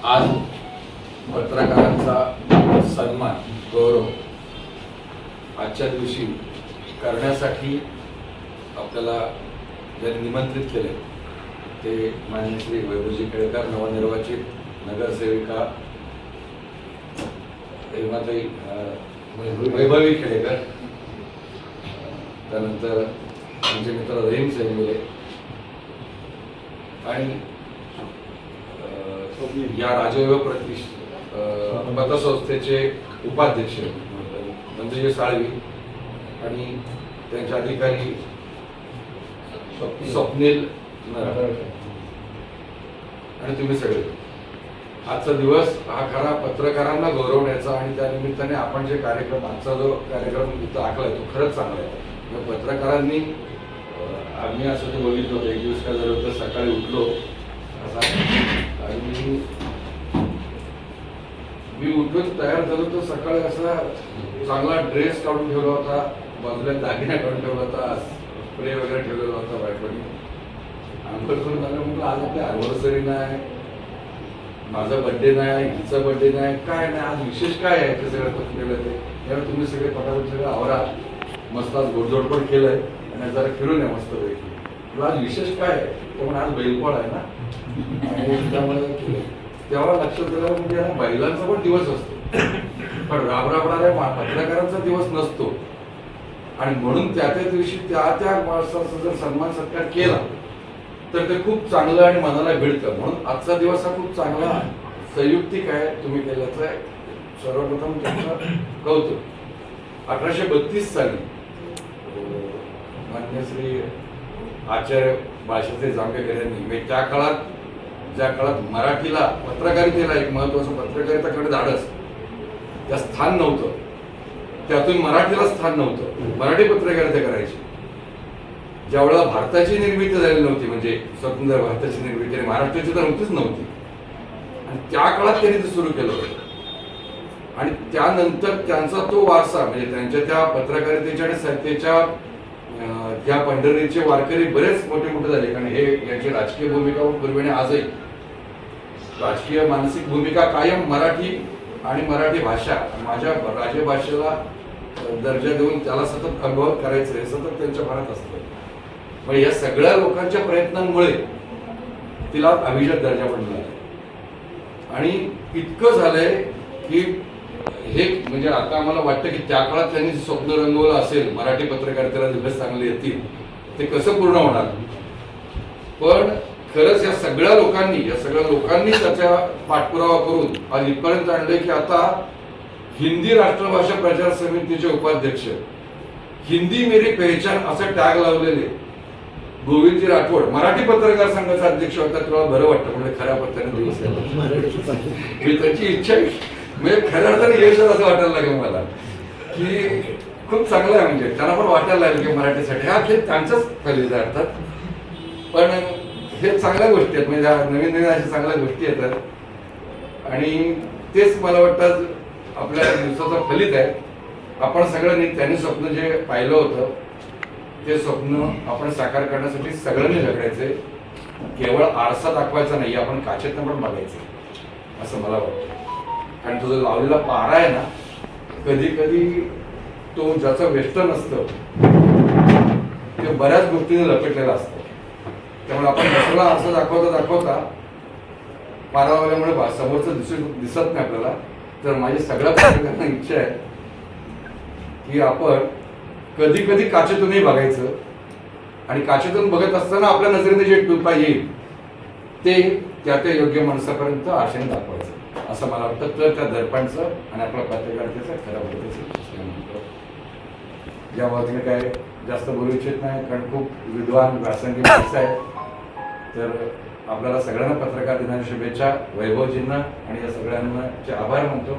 आज पत्रकारांचा सन्मान गौरव आजच्या दिवशी करण्यासाठी आपल्याला ज्यांनी निमंत्रित केले ते माननीय श्री वैभवजी केळकर, नवनिर्वाचित नगरसेविका हेमाताई वैभवी केळकर, त्यानंतर आमचे मित्र रहीम सेंगुले आणि या राजवैभव पतसंस्थेचे उपाध्यक्ष म्हणजे साळवी आणि त्यांचे अधिकारी स्वप्नील आणि तुम्ही सगळे. आजचा दिवस हा खरा पत्रकारांना गौरवण्याचा आणि त्या निमित्ताने आपण जे कार्यक्रम आजचा जो कार्यक्रम इथं आखलाय तो खरंच चांगला आहे. पत्रकारांनी आम्ही असं ते बघितलं होतं, एक दिवस काय झालं होतं, सकाळी उठलो आणि मी उठून तयार झालो तर सकाळी असा चांगला ड्रेस काढून ठेवला होता, बाजूला दागिना काढून ठेवला होता, स्प्रे वगैरे ठेवलेला होता बायकोनी. आंघोळ करून झालं म्हटलं आज आपली अॅनिव्हर्सरी नाही, माझा बड्डे नाही, हिचा बड्डे नाही, काय नाही, आज विशेष काय आहे ते सगळं केलं ते. त्यावेळी तुम्ही सगळे पटापट सगळं आवरा, मस्त आज गोडधोड पण केलंय आणि जरा फिरून आहे मस्त पैकी. आज विशेष काय आहे तर आज बैलपोळा आहे ना, आणि त्यामुळे तेव्हा लक्षात दिलं म्हणजे हा बैलांचा पण दिवस असतो, पण राबराबणाऱ्या पत्रकारांचा दिवस नसतो. आणि म्हणून त्या त्या दिवशी त्या माणसाचा जर सन्मान सत्कार केला तर ते खूप चांगलं आणि मनाला भिडतं. म्हणून आजचा दिवस हा खूप चांगला संयुक्तिक आहे तुम्ही केल्याचं आहे. सर्वप्रथम तुमचं कौतुक. 1832 साली मान्य श्री आचार्य बाळशास्त्री जांभेकर यांनी त्या काळात ज्या काळात मराठीला पत्रकारितेला एक महत्वाचं पत्रकारितेकडे धाडस त्या स्थान नव्हतं, त्यातून मराठीला स्थान नव्हतं, मराठी पत्रकारिता करायची. ज्यावेळेला भारताची निर्मिती झालेली नव्हती, म्हणजे स्वतंत्र भारताची निर्मिती आणि महाराष्ट्राची तर नव्हती, आणि त्या काळात त्यांनी ते सुरू केलं होतं. आणि त्यानंतर त्यांचा तो वारसा म्हणजे त्यांच्या त्या पत्रकारितेच्या आणि साहित्याच्या त्या पंढरीचे वारकरी बरेच मोठे मोठे झाले. कारण हे यांची राजकीय भूमिका पूर्वीने आजही राजकीय मानसिक भूमिका कायम मराठी आणि मराठी भाषा, माझ्या राजभाषेला दर्जा देऊन त्याला सतत अनुभव करायचं हे सतत त्यांच्या मनात असतं. पण या सगळ्या लोकांच्या प्रयत्नांमुळे तिला अभिजात दर्जा पण मिळाला. आणि इतकं झालंय की हे म्हणजे आता आम्हाला वाटतं की त्या काळात त्यांनी स्वप्न रंगवलं असेल मराठी पत्रकारितेला दिवस चांगले येतील, ते कसं पूर्ण होणार. पण खरंच या सगळ्या लोकांनी त्याचा पाठपुरावा करून आज इथपर्यंत आणले की आता हिंदी राष्ट्रभाषा प्रचार समितीचे उपाध्यक्ष, हिंदी मेरी पहचान असं टॅग लावलेले गोविंदजी राठोड मराठी पत्रकार संघाचा अध्यक्ष होता. तुला बरं वाटतं म्हणजे खऱ्या पत्त्याने दिवस मी त्याची इच्छा म्हणजे खऱ्या अर्थाने यश असं वाटायला लागलं मला की खूप चांगलं आहे. म्हणजे त्यांना पण वाटायला लागलं की मराठीसाठी हा खेळ त्यांचाच फलित आहे अर्थात, पण हे चांगल्या गोष्टी आहेत. म्हणजे नवीन नवीन अशा चांगल्या गोष्टी येतात आणि तेच मला वाटतं आपल्या दिवसाचं फलित आहे. आपण सगळ्यांनी त्यांनी स्वप्न जे पाहिलं होतं ते स्वप्न आपण साकार करण्यासाठी सगळ्यांनी झगडायचे. केवळ आरसा दाखवायचा नाही, आपण काचेतनं पण बघायचं असं मला वाटतं. कारण तो जो लावलेला पारा आहे ना, कधी कधी तो ज्याचं वेष्टन असतं ते बऱ्याच गोष्टीने लपेटलेला असतं. त्यामुळे आपण दुसऱ्याला आरसा दाखवता पारावाल्यामुळे समोरचं दिसत नाही आपल्याला. तर माझी सगळ्या पत्रकारांना इच्छा आहे की आपण कधी कधी काचेतूनही बघायचं आणि काचेतून बघत असताना आपल्या नजरेने जे टुपा येईल ते त्या योग्य माणसापर्यंत आशेने दाखवायचं असं मला वाटतं. तर त्या दर्पणचं आणि आपल्या पत्रकारितेचं खऱ्या पद्धतीचं या बाबतीने काय जास्त बोलू इच्छित नाही, कारण खूप विद्वान व्यासंगी माणसं आहे. तर आपल्याला सगळ्यांना पत्रकार दिनाच्या शुभेच्छा, वैभवजींना आणि या सगळ्यांचे आभार मानतो.